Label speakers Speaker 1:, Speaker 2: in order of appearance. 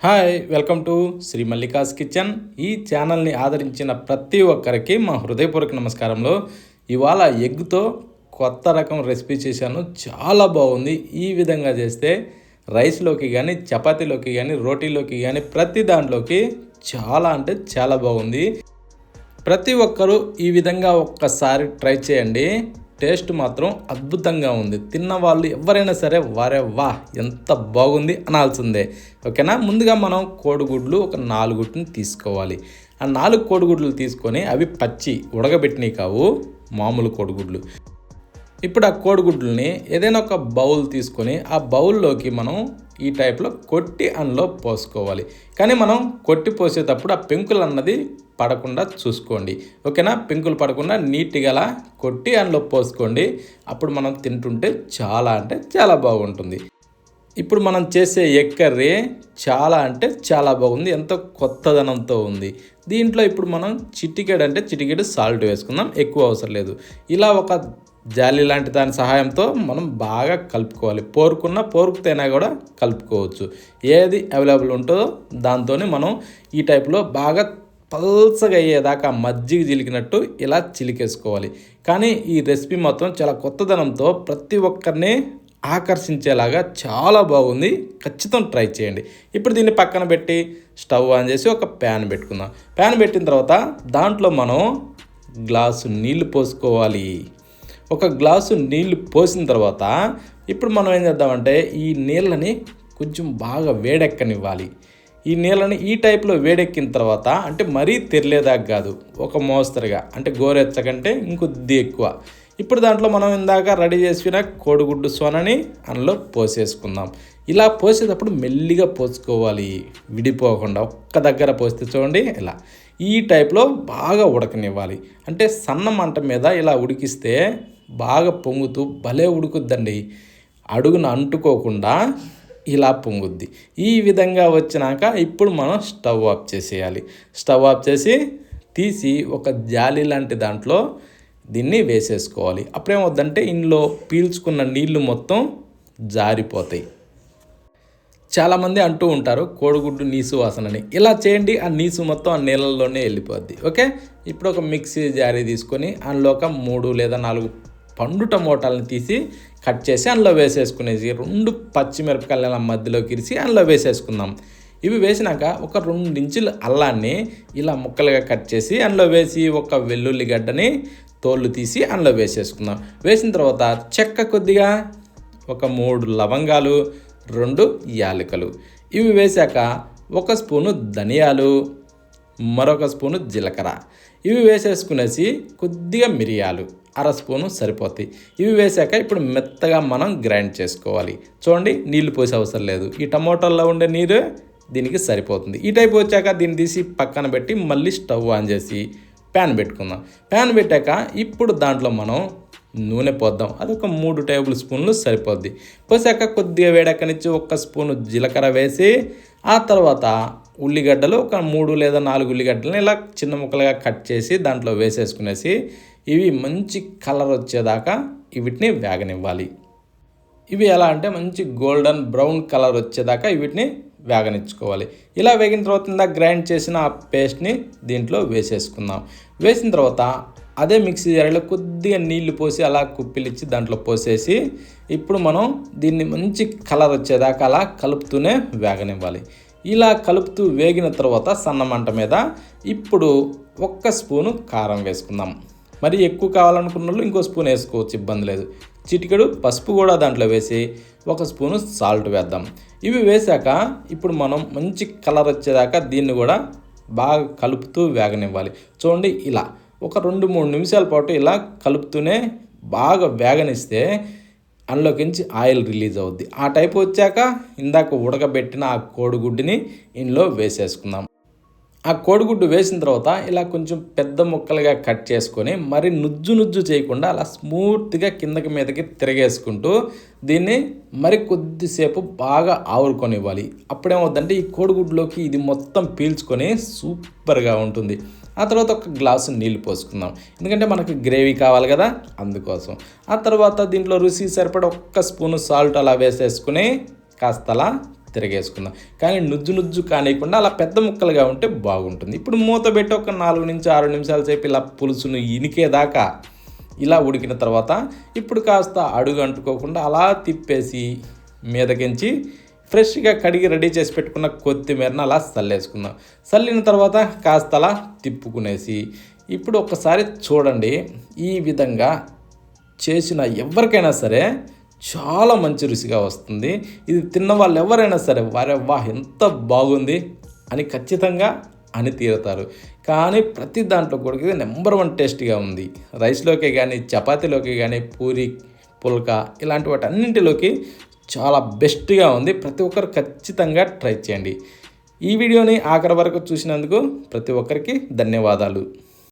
Speaker 1: Hi welcome to Sri Mallika's kitchen. ఈ ఛానల్ని ఆదరించిన ప్రతి ఒక్కరికి మా హృదయపూర్వక నమస్కారంలో. ఇవాళ ఎగ్తో కొత్త రకం రెసిపీ చేశాను, చాలా బాగుంది. ఈ విధంగా చేస్తే రైస్లోకి కానీ, చపాతీలోకి కానీ, రోటీలోకి కానీ ప్రతి దాంట్లోకి చాలా అంటే చాలా బాగుంది. ప్రతి ఒక్కరూ ఈ విధంగా ఒక్కసారి ట్రై చేయండి. టేస్ట్ మాత్రం అద్భుతంగా ఉంది. తిన్న వాళ్ళు ఎవరైనా సరే వారే వా ఎంత బాగుంది అనాల్సిందే. ఓకేనా. ముందుగా మనం కోడిగుడ్లు ఒక 4 తీసుకోవాలి. ఆ 4 కోడిగుడ్లు తీసుకొని అవి పచ్చి ఉడకబెట్టినవి కావు, మామూలు కోడిగుడ్లు. ఇప్పుడు ఆ కోడిగుడ్లని ఏదైనా ఒక బౌల్ తీసుకొని ఆ బౌల్లోకి మనం ఈ టైప్లో కొట్టి అందులో పోసుకోవాలి. కానీ మనం కొట్టి పోసేటప్పుడు ఆ పెంకులు అన్నది పడకుండా చూసుకోండి. ఓకేనా. పెంకులు పడకుండా నీట్గా అలా కొట్టి అందులో పోసుకోండి. అప్పుడు మనం తింటుంటే చాలా అంటే చాలా బాగుంటుంది. ఇప్పుడు మనం చేసే ఎగ్ కర్రీ చాలా అంటే చాలా బాగుంది, ఎంతో కొత్తదనంతో ఉంది. దీంట్లో ఇప్పుడు మనం చిటికెడు సాల్ట్ వేసుకుందాం, ఎక్కువ అవసరం లేదు. ఇలా ఒక జాలి లాంటి దాని సహాయంతో మనం బాగా కలుపుకోవాలి. పోరుకుతేనా కూడా కలుపుకోవచ్చు. ఏది అవైలబుల్ ఉంటుందో దాంతోనే మనం ఈ టైప్లో బాగా పల్చగా అయ్యేదాకా మజ్జిగ చిలికినట్టు ఇలా చిలికేసుకోవాలి. కానీ ఈ రెసిపీ మొత్తం చాలా కొత్తదనంతో ప్రతి ఒక్కరిని ఆకర్షించేలాగా చాలా బాగుంది. ఖచ్చితంగా ట్రై చేయండి. ఇప్పుడు దీన్ని పక్కన పెట్టి స్టవ్ ఆన్ చేసి ఒక ప్యాన్ పెట్టుకుందాం. ప్యాన్ పెట్టిన తర్వాత దాంట్లో మనం గ్లాసు నీళ్లు పోసుకోవాలి. ఒక గ్లాసు నీళ్లు పోసిన తర్వాత ఇప్పుడు మనం ఏం చేద్దామంటే ఈ నీళ్ళని కొంచెం బాగా వేడెక్కనివ్వాలి. ఈ నీళ్ళని ఈ టైప్లో వేడెక్కిన తర్వాత, అంటే మరీ తెరలేదాకా కాదు, ఒక మోస్తరుగా, అంటే గోరెచ్చకంటే ఇంకొద్ది ఎక్కువ. ఇప్పుడు దాంట్లో మనం ఇందాక రెడీ చేసిన కోడిగుడ్డు సొనని అందులో పోసేసుకుందాం. ఇలా పోసేటప్పుడు మెల్లిగా పోసుకోవాలి, విడిపోకుండా. ఒక్క దగ్గర పోస్తే చూడండి ఇలా ఈ టైప్లో బాగా ఉడకనివ్వాలి. అంటే సన్న మంట మీద ఇలా ఉడికిస్తే బాగా పొంగుతూ భలే ఉడుకుద్దండి. అడుగున అంటుకోకుండా ఇలా పొంగుద్ది. ఈ విధంగా వచ్చినాక ఇప్పుడు మనం స్టవ్ ఆఫ్ చేసేయాలి. స్టవ్ ఆఫ్ చేసి తీసి ఒక జాలి లాంటి దాంట్లో దీన్ని వేసేసుకోవాలి. అప్పుడేమవుద్దంటే ఇందులో పీల్చుకున్న నీళ్లు మొత్తం జారిపోతాయి. చాలామంది అంటూ ఉంటారు కోడిగుడ్డు నీసు వాసనని. ఇలా చేయండి, ఆ నీసు మొత్తం ఆ నీళ్ళల్లోనే వెళ్ళిపోద్ది. ఓకే. ఇప్పుడు ఒక మిక్సీ జారీ తీసుకొని అందులో ఒక 3 లేదా 4 పండు టమోటాలను తీసి కట్ చేసి అందులో వేసేసుకునేసి 2 పచ్చిమిరపకాయల మధ్యలోకి ఇరిసి అందులో వేసేసుకుందాం. ఇవి వేసినాక ఒక 2 ఇంచుల అల్లాన్ని ఇలా ముక్కలుగా కట్ చేసి అందులో వేసి ఒక వెల్లుల్లి గడ్డని తోళ్ళు తీసి అందులో వేసేసుకుందాం. వేసిన తర్వాత చెక్క కొద్దిగా, ఒక 3 లవంగాలు, 2 యాలకులు ఇవి వేశాక 1 స్పూను ధనియాలు, మరొక స్పూను జీలకర్ర ఇవి వేసేసుకునేసి కొద్దిగా మిరియాలు 1/2 స్పూను సరిపోతాయి. ఇవి వేసాక ఇప్పుడు మెత్తగా మనం గ్రైండ్ చేసుకోవాలి. చూడండి, నీళ్లు పోసే అవసరం లేదు. ఈ టమోటాల్లో ఉండే నీరు దీనికి సరిపోతుంది. ఈ టైప్ వచ్చాక దీన్ని తీసి పక్కన పెట్టి మళ్ళీ స్టవ్ ఆన్ చేసి ప్యాన్ పెట్టుకుందాం. ప్యాన్ పెట్టాక ఇప్పుడు దాంట్లో మనం నూనె పోద్దాం. అదొక 3 టేబుల్ స్పూన్లు సరిపోద్ది. పోసాక కొద్దిగా వేడెక్కనిచ్చి 1 స్పూను జీలకర్ర వేసి ఆ తర్వాత ఉల్లిగడ్డలు ఒక 3 లేదా 4 ఉల్లిగడ్డలను ఇలా చిన్న ముక్కలుగా కట్ చేసి దాంట్లో వేసేసుకునేసి ఇవి మంచి కలర్ వచ్చేదాకా వీటిని వేగనివ్వాలి. ఇవి ఎలా అంటే మంచి గోల్డెన్ బ్రౌన్ కలర్ వచ్చేదాకా వీటిని వేగనిచ్చుకోవాలి. ఇలా వేగిన తర్వాత ఇందాక గ్రైండ్ చేసిన ఆ పేస్ట్ని దీంట్లో వేసేసుకుందాం. వేసిన తర్వాత అదే మిక్సీ జారీలో కొద్దిగా నీళ్లు పోసి అలా కుప్పిలిచ్చి దాంట్లో పోసేసి ఇప్పుడు మనం దీన్ని మంచి కలర్ వచ్చేదాకా అలా కలుపుతూనే వేగనివ్వాలి. ఇలా కలుపుతూ వేగిన తర్వాత సన్న మంట మీద ఇప్పుడు 1 స్పూను కారం వేసుకుందాం. మరి ఎక్కువ కావాలనుకున్న వాళ్ళు ఇంకో స్పూన్ వేసుకోవచ్చు, ఇబ్బంది లేదు. చిటికెడు పసుపు కూడా దాంట్లో వేసి 1 స్పూను సాల్ట్ వేద్దాం. ఇవి వేశాక ఇప్పుడు మనం మంచి కలర్ వచ్చేదాకా దీన్ని కూడా బాగా కలుపుతూ వేగనివ్వాలి. చూడండి, ఇలా ఒక 2-3 నిమిషాల పాటు ఇలా కలుపుతూనే బాగా వేగనిస్తే అందులోకించి ఆయిల్ రిలీజ్ అవుద్ది. ఆ టైప్ వచ్చాక ఇందాక ఉడకబెట్టిన ఆ కోడిగుడ్డుని ఇందులో వేసేసుకుందాం. ఆ కోడిగుడ్డు వేసిన తర్వాత ఇలా కొంచెం పెద్ద ముక్కలుగా కట్ చేసుకొని మరి నుజ్జు చేయకుండా అలా స్మూత్గా కిందకి మీదకి తిరగేసుకుంటూ దీన్ని మరి కొద్దిసేపు బాగా ఆవురుకొనివ్వాలి. అప్పుడేమవుద్దంటే ఈ కోడిగుడ్లోకి ఇది మొత్తం పీల్చుకొని సూపర్గా ఉంటుంది. ఆ తర్వాత ఒక గ్లాసు నీళ్ళు పోసుకుందాం, ఎందుకంటే మనకి గ్రేవీ కావాలి కదా, అందుకోసం. ఆ తర్వాత దీంట్లో రుచి సరిపడ 1 స్పూను సాల్ట్ అలా వేసేసుకుని కాస్త అలా తిరగేసుకుందాం. కానీ నుజ్జు కానియకుండా అలా పెద్ద ముక్కలుగా ఉంటే బాగుంటుంది. ఇప్పుడు మూత పెట్టి ఒక 4 నుంచి 6 నిమిషాల సేపు ఇలా పులుసును ఇనికేదాకా ఇలా ఉడికిన తర్వాత ఇప్పుడు కాస్త అడుగు అంటుకోకుండా అలా తిప్పేసి మీదకించి ఫ్రెష్గా కడిగి రెడీ చేసి పెట్టుకున్న కొత్తిమీరను అలా చల్లేసుకుందాం. చల్లిన తర్వాత కాస్త అలా తిప్పుకునేసి ఇప్పుడు ఒక్కసారి చూడండి. ఈ విధంగా చేసిన ఎవరికైనా సరే చాలా మంచి రుచిగా వస్తుంది. ఇది తిన్న వాళ్ళు ఎవరైనా సరే వారెవ్వా ఎంత బాగుంది అని ఖచ్చితంగా అని తీరుతారు. కానీ ప్రతి దాంట్లో కూడా ఇది నెంబర్ 1 టేస్ట్గా ఉంది. రైస్లోకే కానీ, చపాతీలోకి కానీ, పూరి, పుల్కా ఇలాంటి వాటి అన్నింటిలోకి చాలా బెస్ట్గా ఉంది. ప్రతి ఒక్కరు ఖచ్చితంగా ట్రై చేయండి. ఈ వీడియోని ఆఖరి వరకు చూసినందుకు ప్రతి ఒక్కరికి ధన్యవాదాలు.